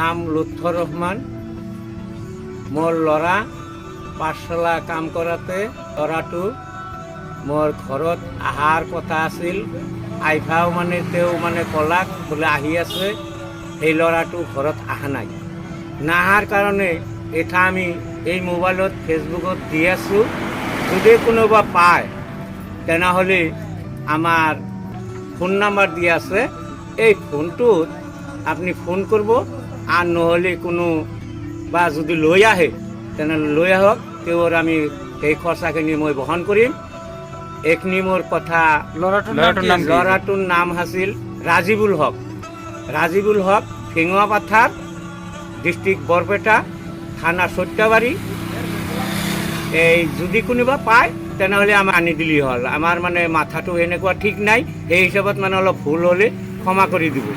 নাম লুৎফৰ ৰহমান। মোৰ ল'ৰা পাঠশালা কাম কৰাতে ল'ৰাটো মোৰ ঘৰত অহাৰ কথা আছিল। আইভাও মানে তেওঁ মানে ক'লাক বোলে আহি আছে, সেই ল'ৰাটো ঘৰত অহা নাই। নাহাৰ কাৰণে এটা আমি এই মোবাইলত ফেচবুকত দি আছোঁ, যদি কোনোবা পায় তেনেহ'লে আমাৰ ফোন নাম্বাৰ দিয়া আছে, এই ফোনটোত আপুনি ফোন কৰিব, আৰু নহ'লে কোনো বা যদি লৈ আহে তেনেহ'লে লৈ আহক, তেওঁৰ আমি সেই খৰচাখিনি মই বহন কৰিম। এইখিনি মোৰ কথা। ল'ৰাটোৰ নাম আছিল ৰাজিবুল হক। ৰাজিবুল হক, ফিঙুৱা পাথাৰ, ডিষ্ট্ৰিক্ট বৰপেটা, থানা সত্যবাৰী। এই যদি কোনোবা পায় তেনেহ'লে আমাৰ আনি দিলেই হ'ল। আমাৰ মানে মাথাটো এনেকুৱা ঠিক নাই, সেই হিচাপত মানে অলপ ভুল হ'লে ক্ষমা কৰি দিব।